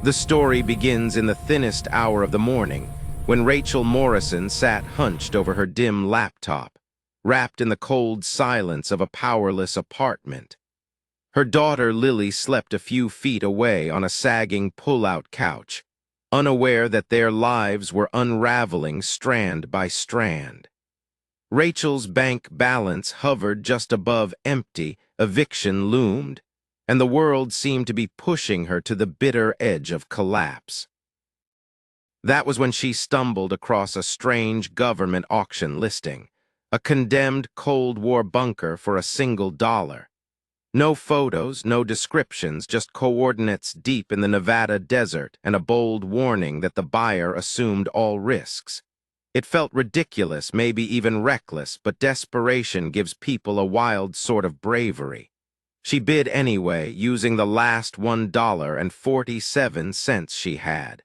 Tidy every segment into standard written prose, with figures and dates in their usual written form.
The story begins in the thinnest hour of the morning, when Rachel Morrison sat hunched over her dim laptop, wrapped in the cold silence of a powerless apartment. Her daughter Lily slept a few feet away on a sagging pull-out couch, unaware that their lives were unraveling strand by strand. Rachel's bank balance hovered just above empty, eviction loomed, and the world seemed to be pushing her to the bitter edge of collapse. That was when she stumbled across a strange government auction listing, a condemned Cold War bunker for $1. No photos, no descriptions, just coordinates deep in the Nevada desert and a bold warning that the buyer assumed all risks. It felt ridiculous, maybe even reckless, but desperation gives people a wild sort of bravery. She bid anyway, using the last $1.47 she had.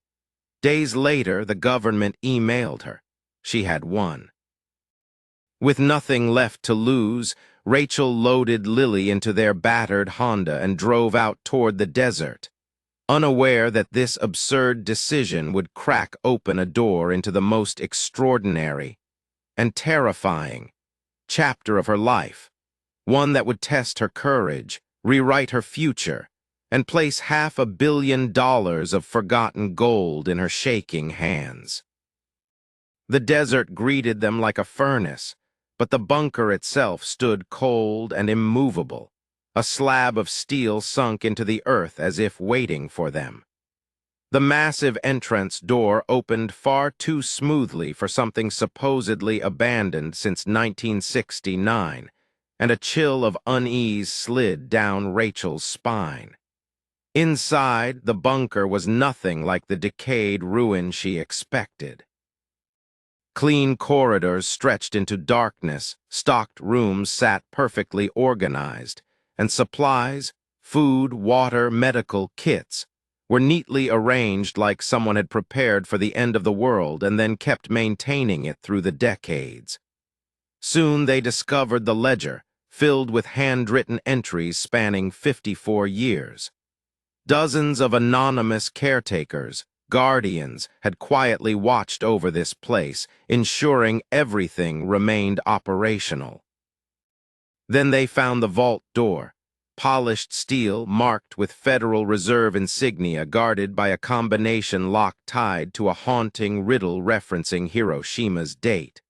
Days later, the government emailed her. She had won. With nothing left to lose, Rachel loaded Lily into their battered Honda and drove out toward the desert, unaware that this absurd decision would crack open a door into the most extraordinary and terrifying chapter of her life. One that would test her courage, rewrite her future, and place $500 million of forgotten gold in her shaking hands. The desert greeted them like a furnace, but the bunker itself stood cold and immovable, a slab of steel sunk into the earth as if waiting for them. The massive entrance door opened far too smoothly for something supposedly abandoned since 1969, and a chill of unease slid down Rachel's spine. Inside, the bunker was nothing like the decayed ruin she expected. Clean corridors stretched into darkness, stocked rooms sat perfectly organized, and supplies, food, water, medical kits, were neatly arranged like someone had prepared for the end of the world and then kept maintaining it through the decades. Soon they discovered the ledger, filled with handwritten entries spanning 54 years. Dozens of anonymous caretakers, guardians, had quietly watched over this place, ensuring everything remained operational. Then they found the vault door, polished steel marked with Federal Reserve insignia guarded by a combination lock tied to a haunting riddle referencing Hiroshima's date.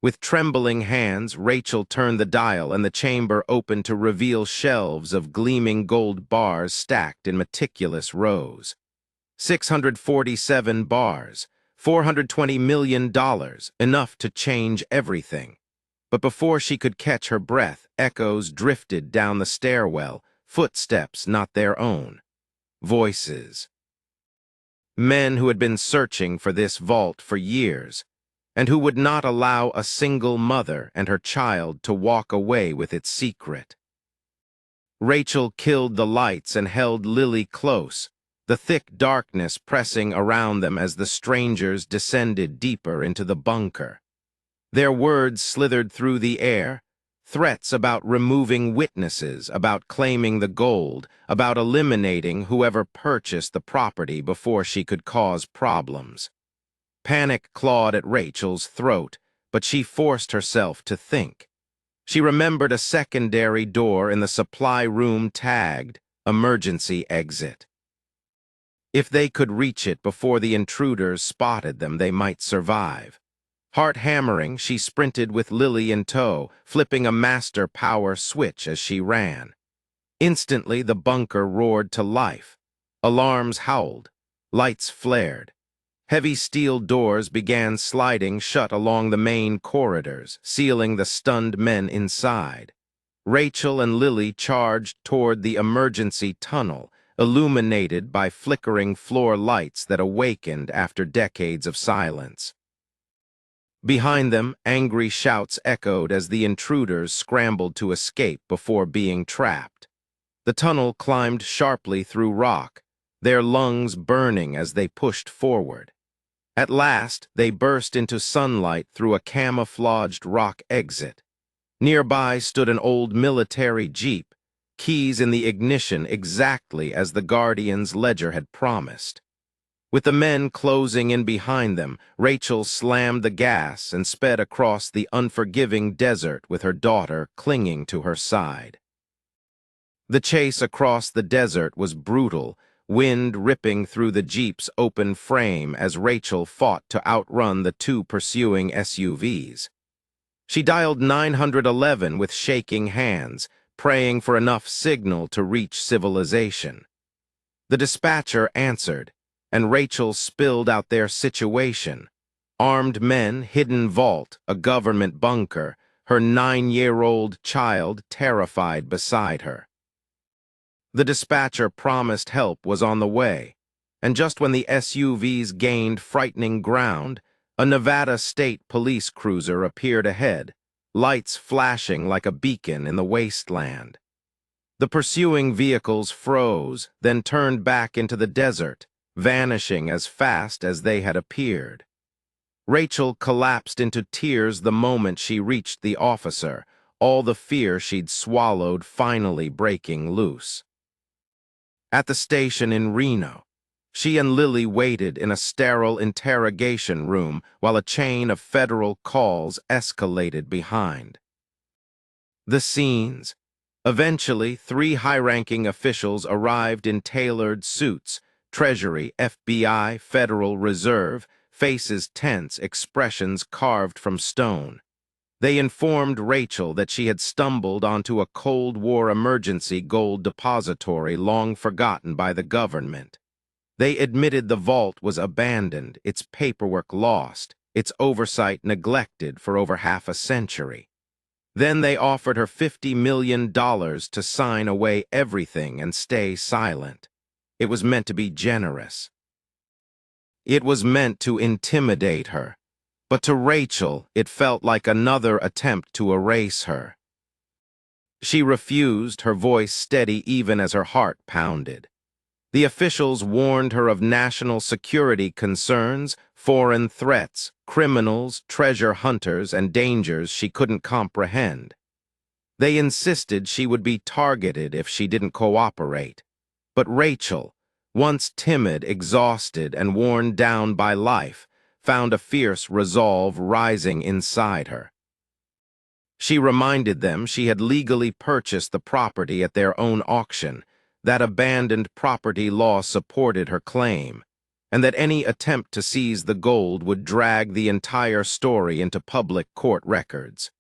With trembling hands, Rachel turned the dial and the chamber opened to reveal shelves of gleaming gold bars stacked in meticulous rows. 647 bars, $420 million, enough to change everything. But before she could catch her breath, echoes drifted down the stairwell, footsteps not their own. Voices. Men who had been searching for this vault for years, and who would not allow a single mother and her child to walk away with its secret. Rachel killed the lights and held Lily close, the thick darkness pressing around them as the strangers descended deeper into the bunker. Their words slithered through the air, threats about removing witnesses, about claiming the gold, about eliminating whoever purchased the property before she could cause problems. Panic clawed at Rachel's throat, but she forced herself to think. She remembered a secondary door in the supply room tagged "Emergency Exit." If they could reach it before the intruders spotted them, they might survive. Heart hammering, she sprinted with Lily in tow, flipping a master power switch as she ran. Instantly, the bunker roared to life. Alarms howled. Lights flared. Heavy steel doors began sliding shut along the main corridors, sealing the stunned men inside. Rachel and Lily charged toward the emergency tunnel, illuminated by flickering floor lights that awakened after decades of silence. Behind them, angry shouts echoed as the intruders scrambled to escape before being trapped. The tunnel climbed sharply through rock, their lungs burning as they pushed forward. At last, they burst into sunlight through a camouflaged rock exit. Nearby stood an old military jeep, keys in the ignition exactly as the Guardian's ledger had promised. With the men closing in behind them, Rachel slammed the gas and sped across the unforgiving desert with her daughter clinging to her side. The chase across the desert was brutal, wind ripping through the Jeep's open frame as Rachel fought to outrun the two pursuing SUVs. She dialed 911 with shaking hands, praying for enough signal to reach civilization. The dispatcher answered, and Rachel spilled out their situation. Armed men, hidden vault, a government bunker, her 9-year-old child terrified beside her. The dispatcher promised help was on the way, and just when the SUVs gained frightening ground, a Nevada State Police cruiser appeared ahead, lights flashing like a beacon in the wasteland. The pursuing vehicles froze, then turned back into the desert, vanishing as fast as they had appeared. Rachel collapsed into tears the moment she reached the officer, all the fear she'd swallowed finally breaking loose. At the station in Reno, she and Lily waited in a sterile interrogation room while a chain of federal calls escalated behind. The scenes. Eventually, 3 high-ranking officials arrived in tailored suits, Treasury, FBI, Federal Reserve, faces tense, expressions carved from stone. They informed Rachel that she had stumbled onto a Cold War emergency gold depository long forgotten by the government. They admitted the vault was abandoned, its paperwork lost, its oversight neglected for over half a century. Then they offered her $50 million to sign away everything and stay silent. It was meant to be generous. It was meant to intimidate her. But to Rachel, it felt like another attempt to erase her. She refused, her voice steady even as her heart pounded. The officials warned her of national security concerns, foreign threats, criminals, treasure hunters, and dangers she couldn't comprehend. They insisted she would be targeted if she didn't cooperate. But Rachel, once timid, exhausted, and worn down by life, found a fierce resolve rising inside her. She reminded them she had legally purchased the property at their own auction, that abandoned property law supported her claim, and that any attempt to seize the gold would drag the entire story into public court records.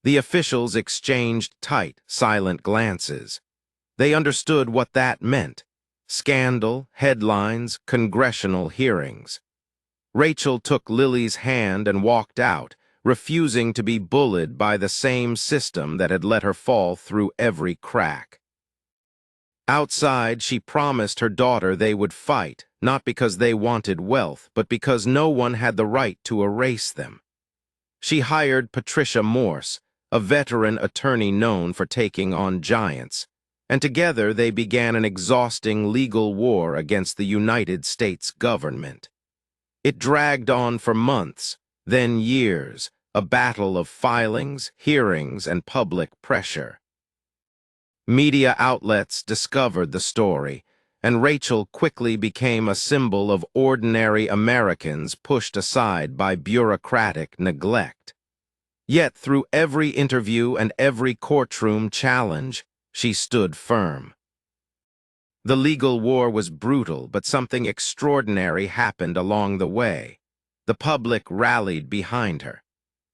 The officials exchanged tight, silent glances. They understood what that meant: scandal, headlines, congressional hearings. Rachel took Lily's hand and walked out, refusing to be bullied by the same system that had let her fall through every crack. Outside, she promised her daughter they would fight, not because they wanted wealth, but because no one had the right to erase them. She hired Patricia Morse, a veteran attorney known for taking on giants, and together they began an exhausting legal war against the United States government. It dragged on for months, then years, a battle of filings, hearings, and public pressure. Media outlets discovered the story, and Rachel quickly became a symbol of ordinary Americans pushed aside by bureaucratic neglect. Yet through every interview and every courtroom challenge, she stood firm. The legal war was brutal, but something extraordinary happened along the way. The public rallied behind her.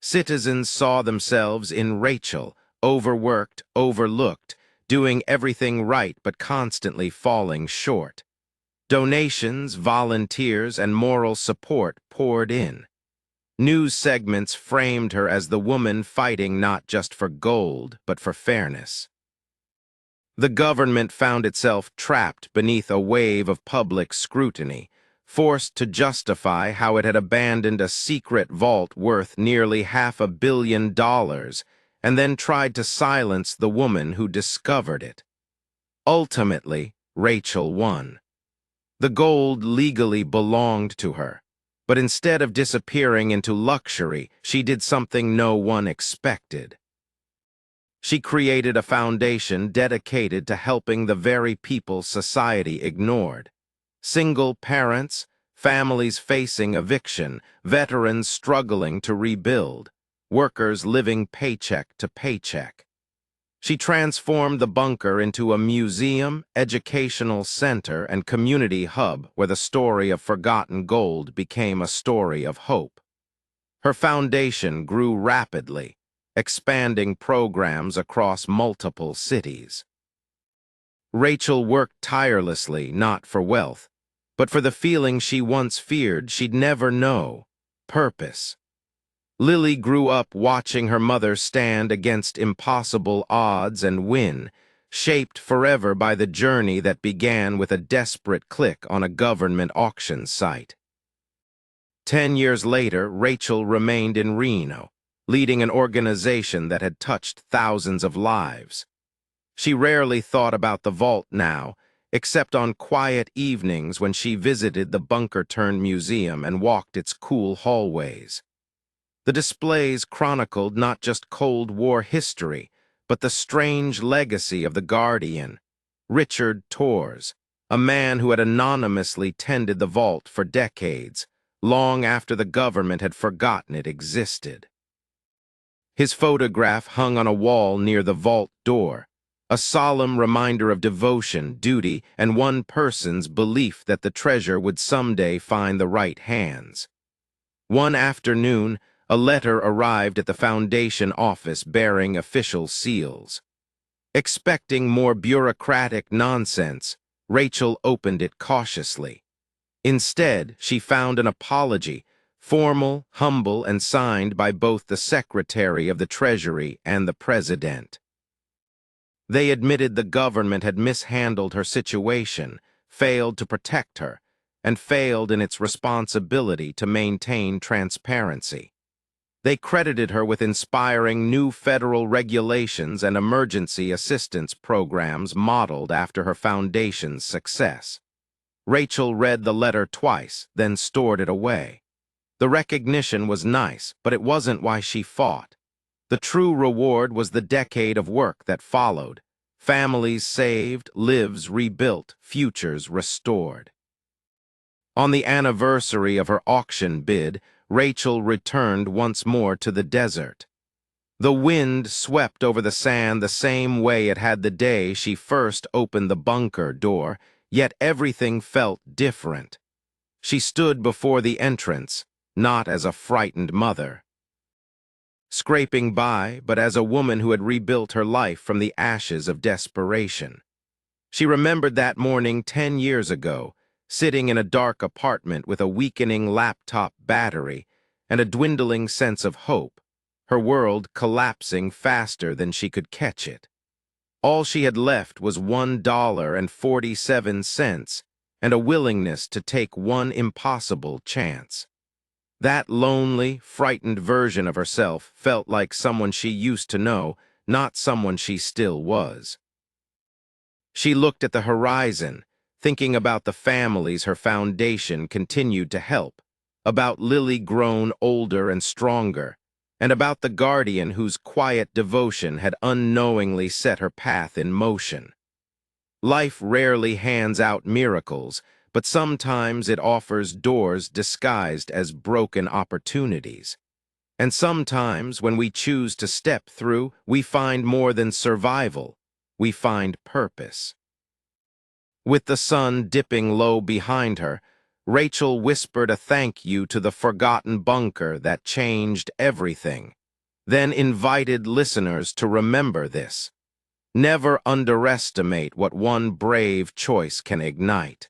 Citizens saw themselves in Rachel, overworked, overlooked, doing everything right but constantly falling short. Donations, volunteers, and moral support poured in. News segments framed her as the woman fighting not just for gold, but for fairness. The government found itself trapped beneath a wave of public scrutiny, forced to justify how it had abandoned a secret vault worth nearly $500 million, and then tried to silence the woman who discovered it. Ultimately, Rachel won. The gold legally belonged to her, but instead of disappearing into luxury, she did something no one expected. She created a foundation dedicated to helping the very people society ignored. Single parents, families facing eviction, veterans struggling to rebuild, workers living paycheck to paycheck. She transformed the bunker into a museum, educational center, and community hub where the story of forgotten gold became a story of hope. Her foundation grew rapidly, expanding programs across multiple cities. Rachel worked tirelessly, not for wealth, but for the feeling she once feared she'd never know: purpose. Lily grew up watching her mother stand against impossible odds and win, shaped forever by the journey that began with a desperate click on a government auction site. 10 years later, Rachel remained in Reno, leading an organization that had touched thousands of lives. She rarely thought about the vault now, except on quiet evenings when she visited the bunker-turned-museum and walked its cool hallways. The displays chronicled not just Cold War history, but the strange legacy of the Guardian, Richard Torres, a man who had anonymously tended the vault for decades, long after the government had forgotten it existed. His photograph hung on a wall near the vault door, a solemn reminder of devotion, duty, and one person's belief that the treasure would someday find the right hands. One afternoon, a letter arrived at the Foundation office bearing official seals. Expecting more bureaucratic nonsense, Rachel opened it cautiously. Instead, she found an apology, formal, humble, and signed by both the Secretary of the Treasury and the President. They admitted the government had mishandled her situation, failed to protect her, and failed in its responsibility to maintain transparency. They credited her with inspiring new federal regulations and emergency assistance programs modeled after her foundation's success. Rachel read the letter twice, then stored it away. The recognition was nice, but it wasn't why she fought. The true reward was the decade of work that followed. Families saved, lives rebuilt, futures restored. On the anniversary of her auction bid, Rachel returned once more to the desert. The wind swept over the sand the same way it had the day she first opened the bunker door, yet everything felt different. She stood before the entrance, not as a frightened mother, scraping by, but as a woman who had rebuilt her life from the ashes of desperation. She remembered that morning 10 years ago, sitting in a dark apartment with a weakening laptop battery and a dwindling sense of hope, her world collapsing faster than she could catch it. All she had left was $1.47 and a willingness to take one impossible chance. That lonely, frightened version of herself felt like someone she used to know, not someone she still was. She looked at the horizon, thinking about the families her foundation continued to help, about Lily grown older and stronger, and about the guardian whose quiet devotion had unknowingly set her path in motion. Life rarely hands out miracles, but sometimes it offers doors disguised as broken opportunities. And sometimes, when we choose to step through, we find more than survival. We find purpose. With the sun dipping low behind her, Rachel whispered a thank you to the forgotten bunker that changed everything, then invited listeners to remember this. Never underestimate what one brave choice can ignite.